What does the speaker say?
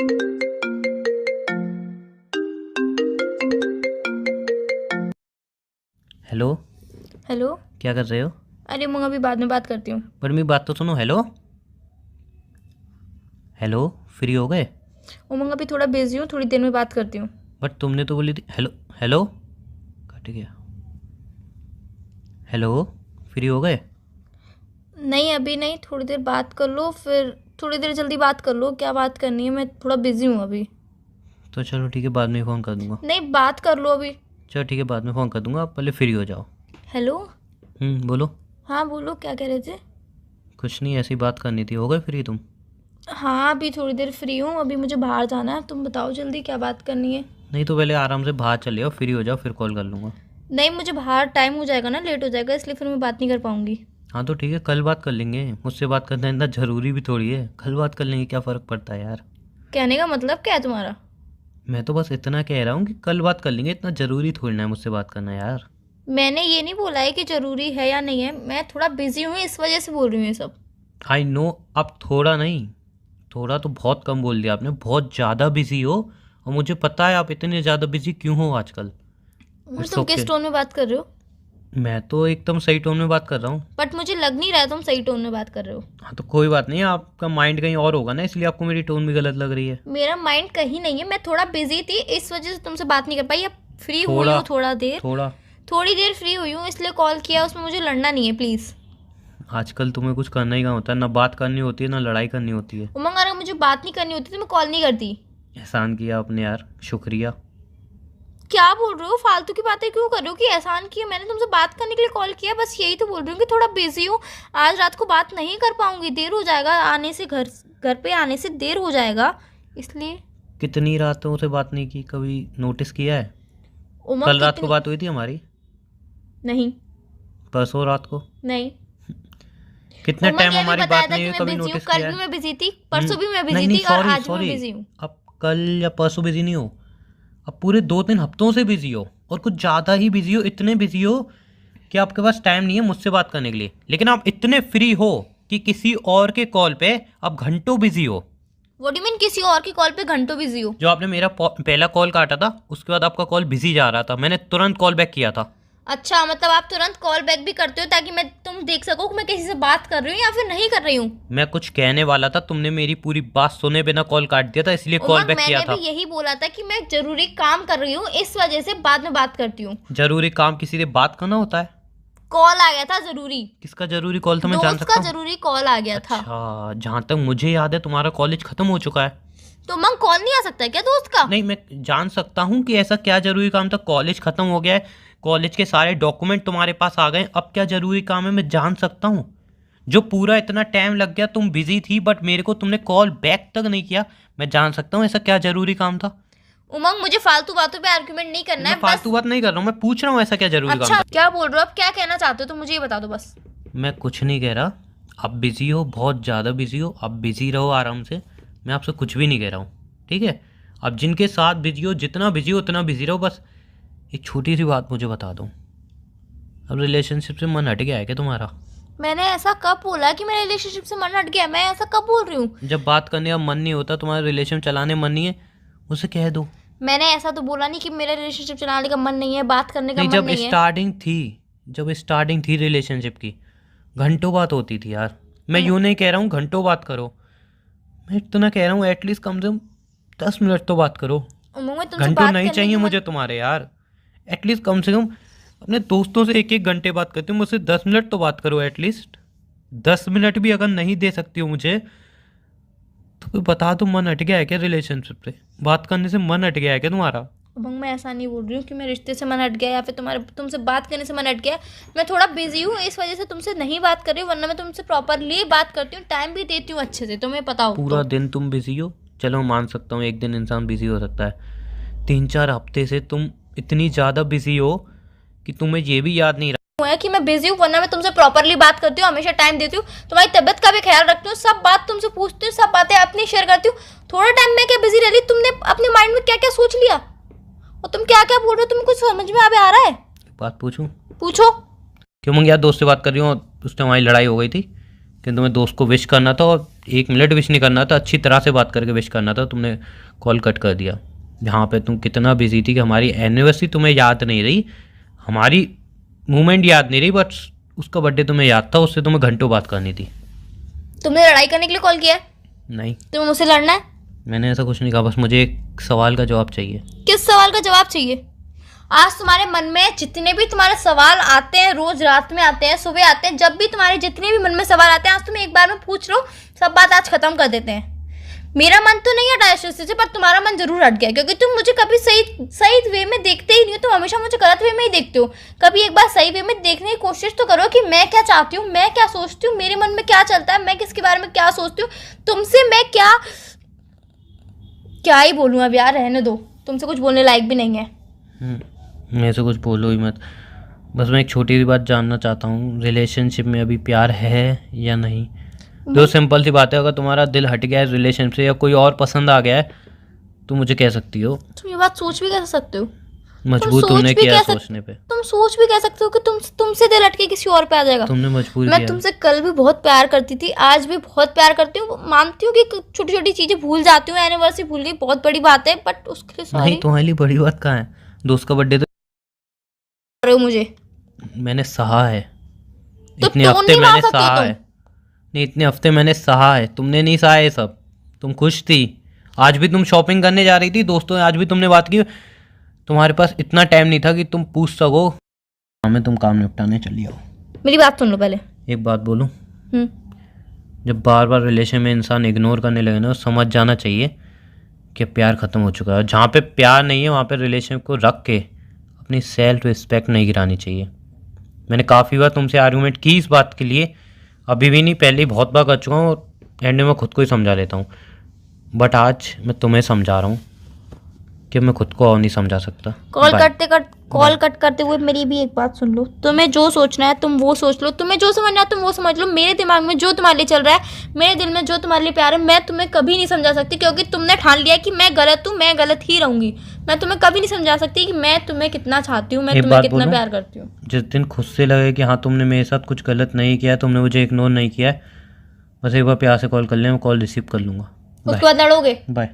Hello. Hello. क्या कर रहे हो? अरे मैं अभी बाद में बात करती हूँ। पर मेरी बात तो सुनो। हेलो हेलो, फ्री हो गए? उमंग अभी थोड़ा बिजी हूँ, थोड़ी देर में बात करती हूँ। बट तुमने तो बोली थी हेलो। हेलो, कट गया। हेलो, फ्री हो गए? नहीं अभी नहीं, थोड़ी देर बात कर लो, फिर थोड़ी देर जल्दी बात कर लो। क्या बात करनी है? मैं थोड़ा बिजी हूँ अभी। तो चलो ठीक है, बाद में फ़ोन कर दूंगा। नहीं बात कर लो अभी। चलो ठीक है, बाद में फ़ोन कर दूंगा, आप पहले फ्री हो जाओ। हेलो। बोलो। हाँ बोलो, क्या कह रहे थे? कुछ नहीं, ऐसी बात करनी थी। हो गए फ्री तुम? हाँ अभी थोड़ी देर फ्री हूँ, अभी मुझे बाहर जाना है। तुम बताओ जल्दी क्या बात करनी है। नहीं तो पहले आराम से बाहर चले जाओ, फ्री हो जाओ, फिर कॉल कर लूँगा। नहीं मुझे बाहर टाइम हो जाएगा ना, लेट हो जाएगा, इसलिए फिर मैं बात नहीं कर पाऊँगी। हाँ तो ठीक है, कल बात कर लेंगे। मुझसे बात करना इतना ज़रूरी भी थोड़ी है। कल बात कर लेंगे, क्या फ़र्क पड़ता है यार। कहने का मतलब क्या है तुम्हारा? मैं तो बस इतना कह रहा हूँ कि कल बात कर लेंगे, इतना ज़रूरी थोड़ी ना है मुझसे बात करना यार। मैंने ये नहीं बोला है कि ज़रूरी है या नहीं है, मैं थोड़ा बिजी हूँ इस वजह से बोल रही हूँ ये सब। I know. अब थोड़ा नहीं, थोड़ा तो बहुत कम बोल दिया आपने। बहुत ज़्यादा बिजी हो, और मुझे पता है आप इतने ज़्यादा बिजी क्यों हो आजकल। इट्स तुम ओके। किस टोन में बात कर रहे हो? मैं तो एकदम सही टोन में बात कर रहा हूँ। बट मुझे लग नहीं रहा है तुम सही टोन में बात कर रहे हो। हाँ तो कोई बात नहीं, आपका माइंड कहीं और होगा ना, इसलिए आपको मेरी टोन भी गलत लग रही है। मेरा माइंड कहीं नहीं है, मैं थोड़ा बिजी थी इस वजह से तुमसे बात नहीं कर पाई। अब फ्री हुई थोड़ा हूँ थोड़ा देर, थोड़ा थोड़ी देर फ्री हुई हूँ इसलिए कॉल किया। उसमें मुझे लड़ना नहीं है प्लीज़। आजकल तुम्हें कुछ करना ही कहाँ होता है, ना बात करनी होती है ना लड़ाई करनी होती है। उमंग अगर मुझे बात नहीं करनी होती तो मैं कॉल नहीं करती। एहसान किया आपने यार, शुक्रिया। क्या बोल रहे हो? फालतू की बातें क्यों कर रहे हो? कि एहसान किया? मैंने तुमसे बात करने के लिए कॉल किया, बस यही तो बोल रही हूँ कि थोड़ा बिजी हूँ। आज रात को बात नहीं कर पाऊंगी, देर हो जाएगा आने से, घर पे आने से देर हो जाएगा इसलिए। कितनी रातों से बात नहीं की, कभी नोटिस किया है? उमंग कल रात को कितनी? बात हुई थी हमारी? नहीं। परसों रात को? नहीं कितने उमंग टाइम ये भी हमारी बताया बात था नहीं कि हुई, मैं कभी बिजी हूँ। नोटिस कल किया भी है? मैं बिजी थी, परसों भी मैं नहीं बिजी नहीं, थी, और सॉरी आज भी मैं सॉरी। बिजी हूँ। अब कल या परसों बिजी नहीं हो, अब पूरे 2-3 हफ्तों से बिजी हो, और कुछ ज़्यादा ही बिजी हो। इतने बिजी हो कि आपके पास टाइम नहीं है मुझसे बात करने के लिए, लेकिन आप इतने फ्री हो कि किसी और के कॉल पे आप घंटों बिजी हो। व्हाट डू मीन किसी और की कॉल पे घंटों बिजी हो? जो आपने मेरा पहला कॉल काटा था, उसके बाद आपका कॉल बिजी जा रहा था, मैंने तुरंत कॉल बैक किया था। अच्छा मतलब आप तुरंत कॉल बैक भी करते हो ताकि तुम देख सको कि मैं किसी से बात कर रही हूँ या फिर नहीं कर रही हूँ? मैं कुछ कहने वाला था, तुमने मेरी पूरी बात सुने बिना कॉल काट दिया था, इसलिए कॉल उमंग बैक किया मैंने था। भी यही बोला था कि मैं जरूरी काम कर रही हूँ, इस वजह से बाद में बात करती हूँ। जरूरी काम किसी से बात करना होता है? कॉल आ गया था जरूरी। किसका जरूरी कॉल था, मैं जान दोस्त का सकता हूँ? जरूरी कॉल आ गया था। अच्छा, जहाँ तक मुझे याद है तुम्हारा कॉलेज खत्म हो चुका है। तो उमंग कॉल नहीं आ सकता है क्या दोस्त का? नहीं, मैं जान सकता हूँ कि ऐसा क्या जरूरी काम था। कॉलेज खत्म हो गया है, कॉलेज के सारे डॉक्यूमेंट तुम्हारे पास आ गए, अब क्या जरूरी काम है मैं जान सकता हूँ। जो पूरा इतना टाइम लग गया, तुम बिजी थी बट मेरे को तुमने कॉल बैक तक नहीं किया, मैं जान सकता हूँ ऐसा क्या जरूरी काम था। उमंग मुझे फालतू बातों पे आर्गुमेंट नहीं करना मैं है, फालतू बस। बात नहीं कर रहा हूँ, मैं पूछ रहा हूँ ऐसा क्या जरूरी काम अच्छा था। क्या बोल रहे हो? अब क्या कहना चाहते हो तो मुझे ये बता दो बस। मैं कुछ नहीं कह रहा। आप बिजी हो, बहुत ज़्यादा बिजी हो, आप बिजी रहो आराम से। मैं आपसे कुछ भी नहीं कह रहा हूँ, ठीक है? आप जिनके साथ बिजी हो, जितना बिजी हो उतना बिजी रहो। बस एक छोटी सी बात मुझे बता दो, अब रिलेशनशिप से मन हट गया है क्या तुम्हारा? मैंने ऐसा कब बोला कि मेरे रिलेशनशिप से मन हट गया? मैं ऐसा कब बोल रही हूँ? जब बात करने का मन नहीं होता, तुम्हारा रिलेशन चलाने मन नहीं है, मुझे कह दो। मैंने ऐसा तो बोला नहीं कि मेरा रिलेशनशिप चलाने का मन नहीं है, बात करने का नहीं, मन जब नहीं है। स्टार्टिंग थी रिलेशनशिप की, घंटों बात होती थी यार। मैं यूँ नहीं कह रहा हूँ घंटों बात करो, मैं इतना कह रहा हूँ एटलीस्ट कम से कम 10 मिनट तो बात करो। उमंग मैं तुमसे घंटों बात नहीं करने चाहिए की मुझे तुम्हारे यार। एटलीस्ट कम से कम अपने दोस्तों से 1-1 घंटे बात करते हो, मुझसे 10 मिनट तो बात करो एटलीस्ट। 10 मिनट भी अगर नहीं दे सकती हो मुझे, तो कोई बता दो, मन हट गया है क्या रिलेशनशिप से? बात करने से मन हट गया है क्या तुम्हारा? उमंग मैं ऐसा नहीं बोल रही हूँ कि मैं रिश्ते से मन हट गया या फिर तुमसे बात करने से मन हट गया। मैं थोड़ा बिजी हूँ इस वजह से तुमसे नहीं बात कर रही हूँ, वरना मैं तुमसे प्रॉपरली बात करती हूँ, टाइम भी देती हूँ अच्छे से, तुम्हें पता हो पूरा तो। दिन तुम बिजी हो, चलो मान सकता हूँ, एक दिन इंसान बिजी हो सकता है। 3-4 हफ्ते से तुम इतनी ज़्यादा बिजी हो कि तुम्हें ये भी याद नहीं रहा है कि मैं बिजी हूँ, वरना मैं तुमसे प्रॉपरली बात करती हूँ, हमेशा टाइम देती हूँ, तुम्हारी तबीयत का भी ख्याल रखती हूँ, सब बात तुमसे पूछती हूँ, सब बातें अपनी शेयर करती हूँ। थोड़ा टाइम में क्या बिजी रह रही? तुमने अपने माइंड में क्या क्या सोच लिया और तुम क्या क्या बोल रहे हो? तुम्हें कुछ समझ में आ रहा है? बात पूछूं? पूछो। क्यों मंग यार, दोस्त से बात कर रही हूँ, उससे हमारी लड़ाई हो गई थी कि तुम्हें दोस्त को विश करना था, और 1 मिनट विश नहीं करना था, अच्छी तरह से बात करके विश करना था, तुमने कॉल कट कर दिया। जहाँ पे तुम कितना बिजी थी कि हमारी एनिवर्सरी तुम्हें याद नहीं रही, हमारी मूवमेंट याद नहीं रही, बट उसका बर्थडे तुम्हें याद था, उससे तुम्हें घंटों बात करनी थी। तुमने लड़ाई करने के लिए कॉल किया है? नहीं, तुम्हें मुझसे लड़ना है? मैंने ऐसा कुछ नहीं कहा, बस मुझे एक सवाल का जवाब चाहिए। किस सवाल का जवाब चाहिए? आज तुम्हारे मन में जितने भी तुम्हारे सवाल आते हैं, रोज रात में आते हैं, सुबह आते हैं, जब भी तुम्हारे जितने भी मन में सवाल आते हैं, आज तुम एक बार में पूछ लो, सब बात आज खत्म कर देते हैं। मेरा मन तो नहीं हटा इस चीज़ से, पर तुम्हारा मन जरूर हट गया, क्योंकि तुम मुझे कभी सही वे में देखते ही नहीं हो। तुम हमेशा मुझे गलत वे में ही देखते हो। कभी एक बार सही वे में देखने की कोशिश तो करो कि मैं क्या चाहती हूँ, मैं क्या सोचती हूँ, मेरे मन में क्या चलता है, मैं किसके बारे में क्या सोचती हूँ। तुमसे मैं क्या ही बोलूँ अब यार, रहने दो, तुमसे कुछ बोलने लायक भी नहीं है। मेरे से कुछ बोलो ही मत, बस मैं एक छोटी सी बात जानना चाहता हूँ, रिलेशनशिप में अभी प्यार है या नहीं? जो सिंपल सी बात है, अगर तुम्हारा दिल हट गया है रिलेशनशिप से या कोई और पसंद आ गया है तो मुझे कह सकती हो। तुम ये बात सोच भी कैसे सकते हो? मजबूर तुमने किया है सोचने पे। तुम सोच भी कह सकते हो कि तुमसे दिल हट के किसी और पे आ जाएगा। तुमने मजबूर मैं किया। तुमसे कल भी बहुत प्यार करती थी, आज भी बहुत प्यार करती हूँ। मानती हूँ कि छोटी छोटी चीजें भूल जाती हूँ, एनिवर्सरी भूल गई, बहुत बड़ी बात है, बट उसके लिए सॉरी। नहीं, तुम्हारे लिए बड़ी बात कहाँ है? दोस्त का बर्थडे तो रहे हो मुझे, मैंने सहा है, तो इतने टोन हफ्ते नहीं मार मैंने सकते हो सहा तुम। है। नहीं, इतने हफ्ते मैंने सहा है, तुमने नहीं सहा ये सब। तुम खुश थी, आज भी तुम शॉपिंग करने जा रही थी दोस्तों, आज भी तुमने बात की। तुम्हारे पास इतना टाइम नहीं था कि तुम पूछ सको। हमें तुम काम निपटाने चली आओ। मेरी बात सुन लो पहले। एक बात बोलूं, जब बार बार रिलेशन में इंसान इग्नोर करने लगे ना, समझ जाना चाहिए कि प्यार ख़त्म हो चुका है। जहाँ पे प्यार नहीं है वहाँ पे रिलेशन को रख के अपनी सेल्फ रिस्पेक्ट नहीं गिरानी चाहिए। मैंने काफ़ी बार तुमसे आर्गूमेंट की इस बात के लिए, अभी भी नहीं, पहले ही बहुत बार कर चुका हूँ, और एंड में खुद को ही समझा लेता हूँ। बट आज मैं तुम्हें समझा रहा हूँ कि मैं खुद को और नहीं समझा सकता। कॉल कट करते हुए मेरी भी एक बात सुन लो। तुम्हें जो सोचना है तुम वो सोच लो, तुम्हें जो समझना है तुम वो समझ लो। मेरे दिमाग में जो तुम्हारे लिए चल रहा है, मेरे दिल में जो तुम्हारे लिए प्यार है, मैं तुम्हें कभी नहीं समझा सकती, क्योंकि तुमने ठान लिया है कि मैं गलत हूँ, मैं गलत ही रहूंगी। मैं तुम्हें कभी नहीं समझा सकती कि मैं तुम्हें कितना चाहती हूँ, मैं तुम्हें कितना प्यार करती हूँ। जिस दिन खुद से लगे कि हाँ तुमने मेरे साथ कुछ गलत नहीं किया, तुमने मुझे इग्नोर नहीं किया, बस एक बार प्यार से कॉल कर ले, मैं कॉल रिसीव कर लूँगा। उसके बाद लड़ोगे? बाय।